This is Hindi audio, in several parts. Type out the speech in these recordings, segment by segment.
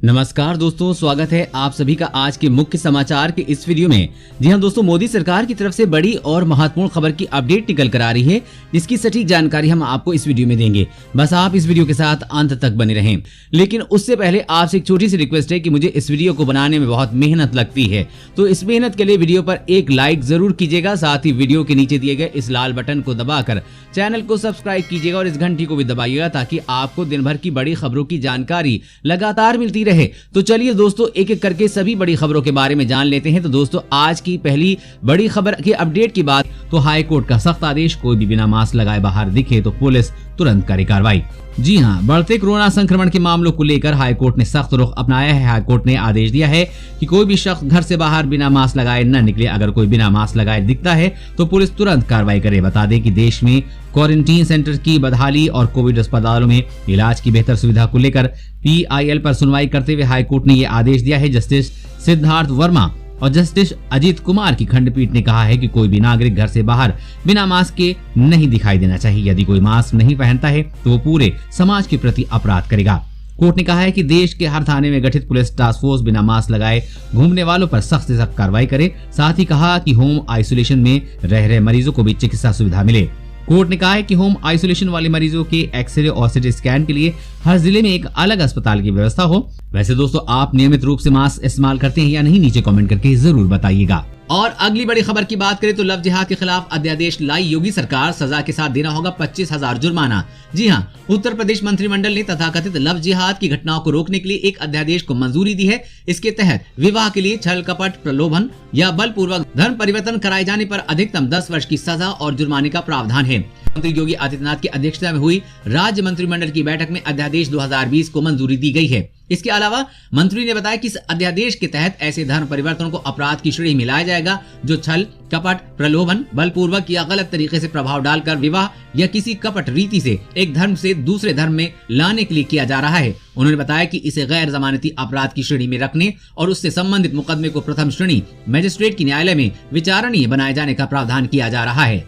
नमस्कार दोस्तों, स्वागत है आप सभी का आज के मुख्य समाचार के इस वीडियो में। जी हां दोस्तों, मोदी सरकार की तरफ से बड़ी और महत्वपूर्ण खबर की अपडेट निकल कर आ रही है, जिसकी सटीक जानकारी हम आपको इस वीडियो में देंगे। बस आप इस वीडियो के साथ अंत तक बने रहें। लेकिन उससे पहले आपसे एक छोटी सी रिक्वेस्ट है कि मुझे इस वीडियो को बनाने में बहुत मेहनत लगती है, तो इस मेहनत के लिए वीडियो पर एक लाइक जरूर कीजिएगा। साथ ही वीडियो के नीचे दिए गए इस लाल बटन को दबाकर चैनल को सब्सक्राइब कीजिएगा और इस घंटी को भी दबाइएगा, ताकि आपको दिन भर की बड़ी खबरों की जानकारी लगातार मिलती रहे। तो चलिए दोस्तों, एक एक करके सभी बड़ी खबरों के बारे में जान लेते हैं। तो दोस्तों, आज की पहली बड़ी खबर की अपडेट की बात तो हाई कोर्ट का सख्त आदेश, कोई भी बिना मास्क लगाए बाहर दिखे तो पुलिस तुरंत करे कार्रवाई। जी हां, बढ़ते कोरोना संक्रमण के मामलों को लेकर हाई कोर्ट ने सख्त रुख अपनाया है। हाई कोर्ट ने आदेश दिया है कि कोई भी शख्स घर से बाहर बिना मास्क लगाए न निकले। अगर कोई बिना मास्क लगाए दिखता है तो पुलिस तुरंत कार्रवाई करे। बता दें कि देश में क्वारंटीन सेंटर की बहाली और कोविड अस्पतालों में इलाज की बेहतर सुविधा को लेकर PIL पर सुनवाई करते हुए हाई कोर्ट ने यह आदेश दिया है। जस्टिस सिद्धार्थ वर्मा और जस्टिस अजीत कुमार की खंडपीठ ने कहा है कि कोई भी नागरिक घर से बाहर बिना मास्क के नहीं दिखाई देना चाहिए। यदि कोई मास्क नहीं पहनता है तो वो पूरे समाज के प्रति अपराध करेगा। कोर्ट ने कहा है कि देश के हर थाने में गठित पुलिस टास्क फोर्स बिना मास्क लगाए घूमने वालों पर सख्त से सख्त कार्रवाई करे। साथ ही कहा कि होम आइसोलेशन में रह रहे मरीजों को भी चिकित्सा सुविधा मिले। कोर्ट ने कहा है कि होम आइसोलेशन वाले मरीजों के एक्सरे और सीटी स्कैन के लिए हर जिले में एक अलग अस्पताल की व्यवस्था हो। वैसे दोस्तों, आप नियमित रूप से मास्क इस्तेमाल करते हैं या नहीं, नीचे कमेंट करके जरूर बताइएगा। और अगली बड़ी खबर की बात करें तो लव जिहाद के खिलाफ अध्यादेश लाई योगी सरकार, सजा के साथ देना होगा 25,000 जुर्माना। जी हां, उत्तर प्रदेश मंत्रिमंडल ने तथाकथित लव जिहाद की घटनाओं को रोकने के लिए एक अध्यादेश को मंजूरी दी है। इसके तहत विवाह के लिए छल कपट, प्रलोभन या बलपूर्वक धर्म परिवर्तन कराए जाने पर अधिकतम 10 वर्ष की सजा और जुर्माने का प्रावधान है। मंत्री योगी आदित्यनाथ की अध्यक्षता में हुई राज्य मंत्रिमंडल की बैठक में अध्यादेश 2020 को मंजूरी दी गई है। इसके अलावा मंत्री ने बताया कि इस अध्यादेश के तहत ऐसे धर्म परिवर्तन को अपराध की श्रेणी में लाया जाएगा जो छल कपट, प्रलोभन, बलपूर्वक या गलत तरीके से प्रभाव डालकर विवाह या किसी कपट रीति से एक धर्म से दूसरे धर्म में लाने के लिए किया जा रहा है। उन्होंने बताया कि इसे गैर जमानती अपराध की श्रेणी में रखने और उससे संबंधित मुकदमे को प्रथम श्रेणी मजिस्ट्रेट की न्यायालय में विचारणीय बनाए जाने का प्रावधान किया जा रहा है।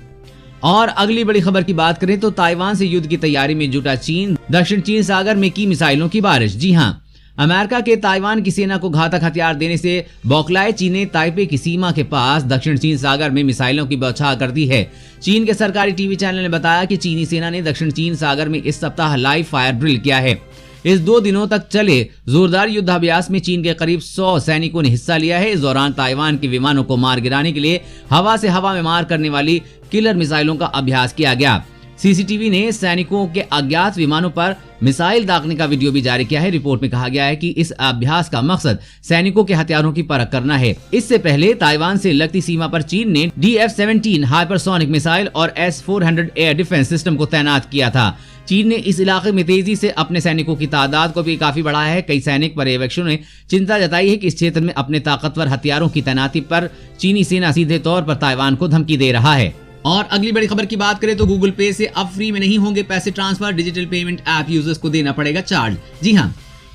और अगली बड़ी खबर की बात करें तो ताइवान से युद्ध की तैयारी में जुटा चीन, दक्षिण चीन सागर में की मिसाइलों की बारिश। जी हां, अमेरिका के ताइवान की सेना को घातक हथियार देने से बौखलाए चीन ने ताइपे की सीमा के पास दक्षिण चीन सागर में मिसाइलों की बौछार कर दी है। चीन के सरकारी टीवी चैनल ने बताया कि चीनी सेना ने दक्षिण चीन सागर में इस सप्ताह लाइव फायर ड्रिल किया है। इस 2 दिनों तक चले जोरदार युद्धाभ्यास में चीन के करीब 100 सैनिकों ने हिस्सा लिया है। इस दौरान ताइवान के विमानों को मार गिराने के लिए हवा से हवा में मार करने वाली किलर मिसाइलों का अभ्यास किया गया। CCTV ने सैनिकों के अज्ञात विमानों पर मिसाइल दागने का वीडियो भी जारी किया है। रिपोर्ट में कहा गया है कि इस अभ्यास का मकसद सैनिकों के हथियारों की परख करना है। इससे पहले ताइवान से लगती सीमा पर चीन ने DF-17 हाइपरसोनिक मिसाइल और S-400 एयर डिफेंस सिस्टम को तैनात किया था। चीन ने इस इलाके में तेजी से अपने सैनिकों की तादाद को भी काफी बढ़ाया है। कई सैनिक पर्यवेक्षकों ने चिंता जताई है कि इस क्षेत्र में अपने ताकतवर हथियारों की तैनाती पर चीनी सेना सीधे तौर पर ताइवान को धमकी दे रहा है। और अगली बड़ी खबर की बात करें तो गूगल पे से अब फ्री में नहीं होंगे पैसे transfer, digital payment app users को देना पड़ेगा चार्ज। जी हां,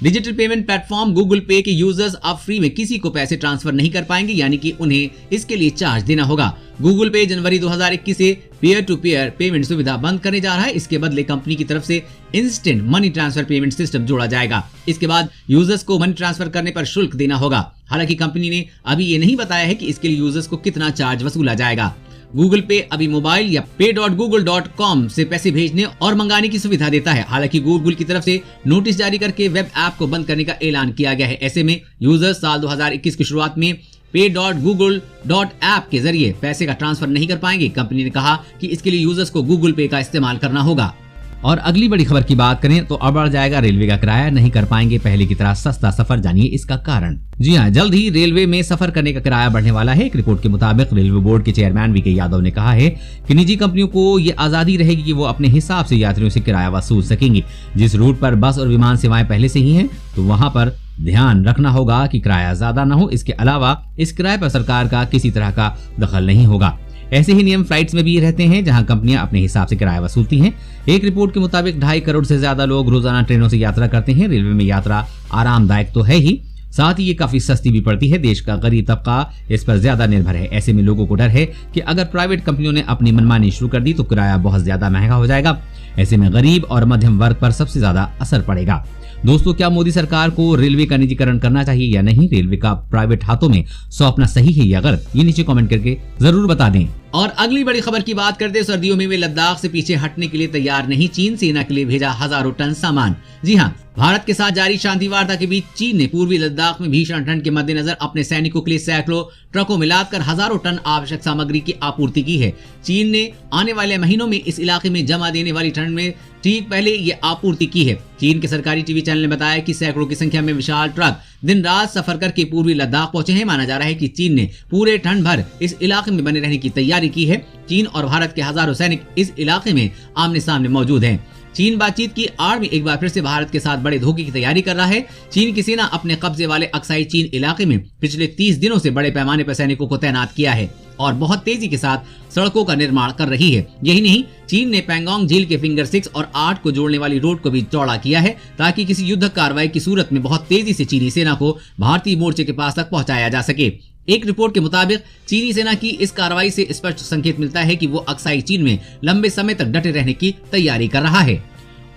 डिजिटल पेमेंट प्लेटफॉर्म गूगल पे के यूजर्स अब फ्री में किसी को पैसे ट्रांसफर नहीं कर पाएंगे, यानी कि उन्हें इसके लिए चार्ज देना होगा। गूगल पे जनवरी 2021 से पीयर टू पीयर पेमेंट सुविधा बंद करने जा रहा है। इसके बदले कंपनी की तरफ से instant money transfer payment system जोड़ा जाएगा। इसके बाद यूजर्स को मनी ट्रांसफर करने पर शुल्क देना होगा। हालांकि कंपनी ने अभी ये नहीं बताया है कि इसके लिए यूजर्स को कितना चार्ज वसूला जाएगा। गूगल पे अभी मोबाइल या pay.google.com से पैसे भेजने और मंगाने की सुविधा देता है। हालांकि गूगल की तरफ से नोटिस जारी करके वेब ऐप को बंद करने का ऐलान किया गया है। ऐसे में यूजर्स साल 2021 की शुरुआत में pay.google.app के जरिए पैसे का ट्रांसफर नहीं कर पाएंगे। कंपनी ने कहा कि इसके लिए यूजर्स को गूगल पे का इस्तेमाल करना होगा। और अगली बड़ी खबर की बात करें तो अब बढ़ जाएगा रेलवे का किराया, नहीं कर पाएंगे पहले की तरह सस्ता सफर, जानिए इसका कारण। जी हां, जल्द ही रेलवे में सफर करने का किराया बढ़ने वाला है। एक रिपोर्ट के मुताबिक रेलवे बोर्ड के चेयरमैन VK यादव ने कहा है कि निजी कंपनियों को ये आजादी रहेगी कि वो अपने हिसाब से यात्रियों से किराया वसूल सकेंगी। जिस रूट पर बस और विमान सेवाएं पहले से ही हैं, तो वहां पर ध्यान रखना होगा कि किराया ज्यादा न हो। इसके अलावा इस किराए पर सरकार का किसी तरह का दखल नहीं होगा। ऐसे ही नियम फ्लाइट्स में भी रहते हैं, जहां कंपनियां अपने हिसाब से किराया वसूलती हैं। एक रिपोर्ट के मुताबिक 2.5 करोड़ से ज्यादा लोग रोजाना ट्रेनों से यात्रा करते हैं। रेलवे में यात्रा आरामदायक तो है ही, साथ ही ये काफी सस्ती भी पड़ती है। देश का गरीब तबका इस पर ज्यादा निर्भर है। ऐसे में लोगों को डर है कि अगर प्राइवेट कंपनियों ने अपनी मनमानी शुरू कर दी तो किराया बहुत ज्यादा महंगा हो जाएगा। ऐसे में गरीब और मध्यम वर्ग पर सबसे ज्यादा असर पड़ेगा। दोस्तों, क्या मोदी सरकार को रेलवे का निजीकरण करना चाहिए या नहीं? रेलवे का प्राइवेट हाथों में सौंपना सही है या गलत? ये नीचे कमेंट करके जरूर बता दें। और अगली बड़ी खबर की बात करते हैं। सर्दियों में वे लद्दाख से पीछे हटने के लिए तैयार नहीं। चीन सेना के लिए भेजा हजारों टन सामान। जी हाँ, भारत के साथ जारी शांति वार्ता के बीच चीन ने पूर्वी लद्दाख में भीषण ठंड के मद्देनजर अपने सैनिकों के लिए सैकड़ों ट्रकों में लादकर हजारों टन आवश्यक सामग्री की आपूर्ति की है। चीन ने आने वाले महीनों में इस इलाके में जमा देने वाली ठंड में ठीक पहले ये आपूर्ति की है। चीन के सरकारी टीवी चैनल ने बताया कि सैकड़ों की संख्या में विशाल ट्रक दिन रात सफर करके पूर्वी लद्दाख पहुंचे हैं। माना जा रहा है कि चीन ने पूरे ठंड भर इस इलाके में बने रहने की तैयारी की है। चीन और भारत के हजारों सैनिक इस इलाके में आमने सामने मौजूद हैं। चीन बातचीत की आड़ में एक बार फिर से भारत के साथ बड़े धोखे की तैयारी कर रहा है। चीन की सेना अपने कब्जे वाले अक्साई चीन इलाके में पिछले 30 दिनों से बड़े पैमाने पर सैनिकों को तैनात किया है और बहुत तेजी के साथ सड़कों का निर्माण कर रही है। यही नहीं, चीन ने पैंगोंग झील के फिंगर 6 और 8 को जोड़ने वाली रोड को भी चौड़ा किया है ताकि किसी युद्ध कार्रवाई की सूरत में बहुत तेजी से चीनी सेना को भारतीय मोर्चे के पास तक पहुंचाया जा सके। एक रिपोर्ट के मुताबिक चीनी सेना की इस कार्रवाई से स्पष्ट संकेत मिलता है कि वो अक्साई चीन में लंबे समय तक डटे रहने की तैयारी कर रहा है।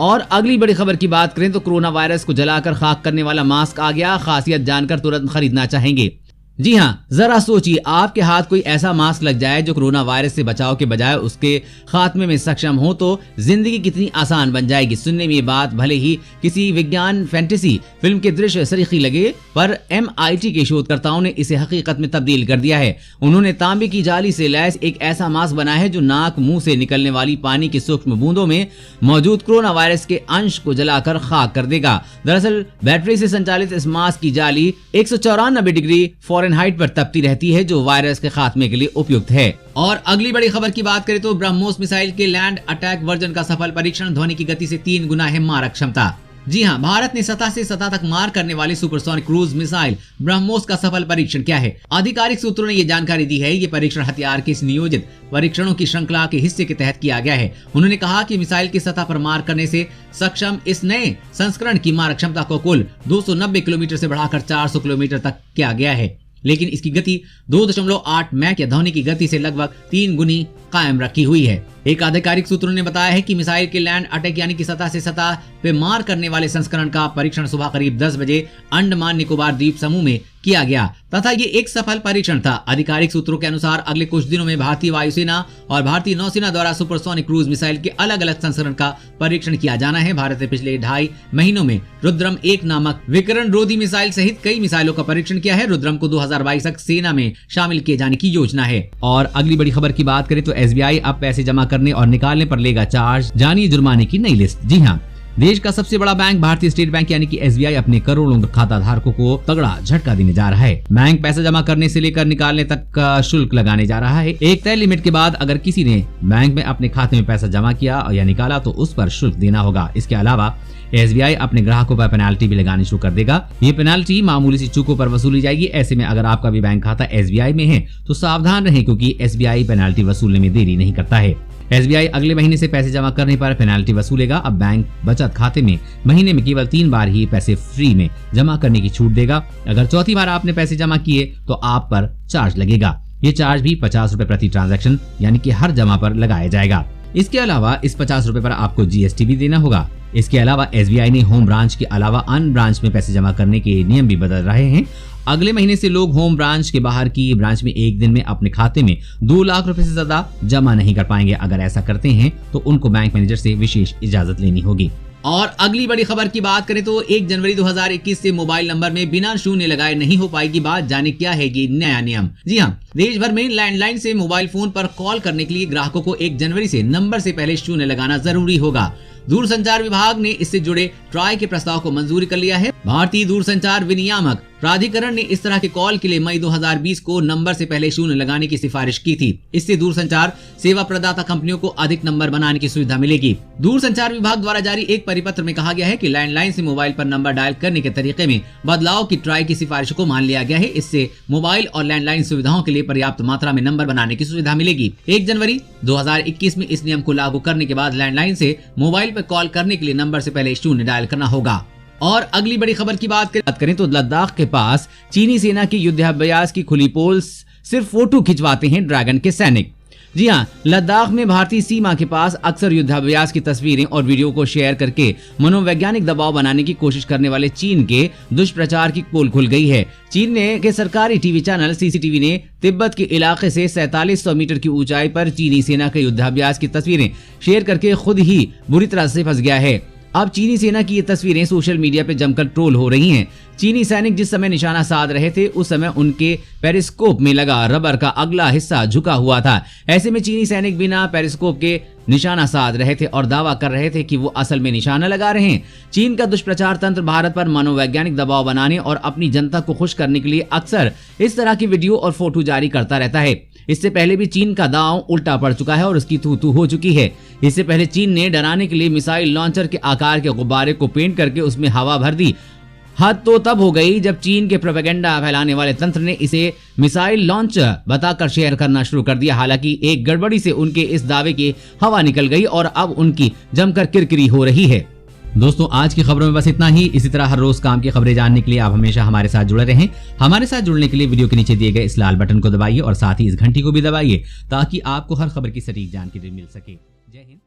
और अगली बड़ी खबर की बात करें तो कोरोना वायरस को जलाकर खाक करने वाला मास्क आ गया। खासियत जानकर तुरंत खरीदना चाहेंगे। जी हाँ, जरा सोचिए, आपके हाथ कोई ऐसा मास्क लग जाए जो कोरोना वायरस से बचाव के बजाय उसके खात्मे में सक्षम हो तो जिंदगी कितनी आसान बन जाएगी। सुनने में ये बात भले ही किसी विज्ञान फैंटेसी फिल्म के दृश्य सरीखी लगे, पर MIT के शोधकर्ताओं ने इसे हकीकत में तब्दील कर दिया है। उन्होंने तांबे की जाली से लैस एक ऐसा मास्क बनाया है जो नाक मुंह से निकलने वाली पानी की सूक्ष्म बूंदों में मौजूद कोरोना वायरस के अंश को जलाकर खाक कर देगा। दरअसल बैटरी से संचालित इस मास्क की जाली 194 डिग्री फ़ारेनहाइट पर तपती रहती है जो वायरस के खात्मे के लिए उपयुक्त है। और अगली बड़ी खबर की बात करें तो ब्रह्मोस मिसाइल के लैंड अटैक वर्जन का सफल परीक्षण। ध्वनि की गति से 3 गुना है मारक क्षमता। जी हाँ, भारत ने सतह से सतह तक मार करने वाली सुपरसोनिक क्रूज मिसाइल ब्रह्मोस का सफल परीक्षण किया है। आधिकारिक सूत्रों ने ये जानकारी दी है। ये परीक्षण हथियार के नियोजित परीक्षणों की श्रृंखला के हिस्से के तहत किया गया है। उन्होंने कहा कि मिसाइल की सतह पर मार करने से सक्षम इस नए संस्करण की मारक क्षमता को कुल 290 किलोमीटर से बढ़ाकर 400 किलोमीटर तक किया गया है, लेकिन इसकी गति 2.8 मैक या ध्वनि की गति से लगभग 3 गुनी कायम रखी हुई है। एक आधिकारिक सूत्रों ने बताया है कि मिसाइल के लैंड अटैक यानी कि सतह से सतह पे मार करने वाले संस्करण का परीक्षण सुबह करीब 10 बजे अंडमान निकोबार द्वीप समूह में किया गया तथा ये एक सफल परीक्षण था। आधिकारिक सूत्रों के अनुसार अगले कुछ दिनों में भारतीय वायुसेना और भारतीय नौसेना द्वारा सुपरसोनिक क्रूज मिसाइल के अलग अलग संस्करण का परीक्षण किया जाना है। भारत ने पिछले 2.5 महीनों में रुद्रम 1 नामक विकिरण रोधी मिसाइल सहित कई मिसाइलों का परीक्षण किया है। रुद्रम को 2022 तक सेना में शामिल किए जाने की योजना है। और अगली बड़ी खबर की बात करें तो SBI अब पैसे जमा करने और निकालने पर लेगा चार्ज। जानिए जुर्माने की नई लिस्ट। जी हाँ, देश का सबसे बड़ा बैंक भारतीय स्टेट बैंक यानी कि SBI अपने करोड़ों खाता धारकों को तगड़ा झटका देने जा रहा है। बैंक पैसा जमा करने से लेकर निकालने तक का शुल्क लगाने जा रहा है। एक तय लिमिट के बाद अगर किसी ने बैंक में अपने खाते में पैसा जमा किया या निकाला तो उस पर शुल्क देना होगा। इसके अलावा SBI अपने ग्राहकों पर पेनाल्टी भी लगानी शुरू कर देगा। ये पेनाल्टी मामूली सी चूकों पर वसूली जाएगी। ऐसे में अगर आपका भी बैंक खाता SBI में है तो सावधान रहें, क्योंकि SBI पेनाल्टी वसूलने में देरी नहीं करता है। SBI अगले महीने से पैसे जमा करने पर पेनाल्टी वसूलेगा। अब बैंक बचत खाते में महीने में केवल 3 बार ही पैसे फ्री में जमा करने की छूट देगा। अगर चौथी बार आपने पैसे जमा किए तो आप पर चार्ज लगेगा। ये चार्ज भी 50 रुपए प्रति ट्रांजैक्शन यानी कि हर जमा पर लगाया जाएगा। इसके अलावा इस 50 रुपए पर आपको GST भी देना होगा। इसके अलावा SBI ने होम ब्रांच के अलावा अन्य ब्रांच में पैसे जमा करने के नियम भी बदल रहे हैं। अगले महीने से लोग होम ब्रांच के बाहर की ब्रांच में एक दिन में अपने खाते में 2 लाख रुपए से ज्यादा जमा नहीं कर पाएंगे। अगर ऐसा करते हैं तो उनको बैंक मैनेजर से विशेष इजाजत लेनी होगी। और अगली बड़ी खबर की बात करें तो 1 जनवरी 2021 से मोबाइल नंबर में बिना शून्य लगाए नहीं हो पाएगी बात। जाने क्या है ये नया नियम। जी हाँ, देश भर में लैंडलाइन से मोबाइल फोन पर कॉल करने के लिए ग्राहकों को 1 जनवरी से नंबर से पहले शून्य लगाना जरूरी होगा। दूरसंचार विभाग ने इससे जुड़े ट्राई के प्रस्ताव को मंजूरी कर लिया है। भारतीय दूरसंचार विनियामक प्राधिकरण ने इस तरह के कॉल के लिए मई 2020 को नंबर से पहले शून्य लगाने की सिफारिश की थी। इससे दूरसंचार सेवा प्रदाता कंपनियों को अधिक नंबर बनाने की सुविधा मिलेगी। दूरसंचार विभाग द्वारा जारी एक परिपत्र में कहा गया है कि लैंडलाइन से मोबाइल पर नंबर डायल करने के तरीके में बदलाव की ट्राई की सिफारिश को मान लिया गया है। इससे मोबाइल और लैंडलाइन सुविधाओं के लिए पर्याप्त मात्रा में नंबर बनाने की सुविधा मिलेगी। 1 जनवरी 2021 में इस नियम को लागू करने के बाद लैंडलाइन से मोबाइल पर कॉल करने के लिए नंबर से पहले शून्य डायल करना होगा। और अगली बड़ी खबर की बात करें तो लद्दाख के पास चीनी सेना के युद्धाभ्यास की खुली पोल सिर्फ फोटो खिंचवाते हैं ड्रैगन के सैनिक। जी हाँ, लद्दाख में भारतीय सीमा के पास अक्सर युद्धाभ्यास की तस्वीरें और वीडियो को शेयर करके मनोवैज्ञानिक दबाव बनाने की कोशिश करने वाले चीन के दुष्प्रचार की पोल खुल गई है। चीन के सरकारी टीवी चैनल सीसीटीवी ने तिब्बत के इलाके से 4700 मीटर की ऊंचाई पर चीनी सेना के युद्धाभ्यास की तस्वीरें शेयर करके खुद ही बुरी तरह से फंस गया है। अब चीनी सेना की ये तस्वीरें सोशल मीडिया पे जमकर ट्रोल हो रही हैं। चीनी सैनिक जिस समय निशाना साध रहे थे उस समय उनके पेरिस्कोप में लगा रबर का अगला हिस्सा झुका हुआ था। ऐसे में चीनी सैनिक बिना पेरिस्कोप के निशाना साध रहे थे और दावा कर रहे थे कि वो असल में निशाना लगा रहे हैं। चीन का दुष्प्रचार तंत्र भारत पर मनोवैज्ञानिक दबाव बनाने और अपनी जनता को खुश करने के लिए अक्सर इस तरह की वीडियो और फोटो जारी करता रहता है। इससे पहले भी चीन का दांव उल्टा पड़ चुका है और उसकी तू हो चुकी है। इससे पहले चीन ने डराने के लिए मिसाइल लॉन्चर के आकार के गुब्बारे को पेंट करके उसमें हवा भर दी। हद तो तब हो गई जब चीन के प्रोपेगेंडा फैलाने वाले तंत्र ने इसे मिसाइल लॉन्चर बताकर शेयर करना शुरू कर दिया। हालांकि एक गड़बड़ी से उनके इस दावे की हवा निकल गई और अब उनकी जमकर किरकिरी हो रही है। दोस्तों, आज की खबरों में बस इतना ही। इसी तरह हर रोज काम की खबरें जानने के लिए आप हमेशा हमारे साथ जुड़े रहें। हमारे साथ जुड़ने के लिए वीडियो के नीचे दिए गए इस लाल बटन को दबाइए और साथ ही इस घंटी को भी दबाइए ताकि आपको हर खबर की सटीक जानकारी मिल सके। जय हिंद।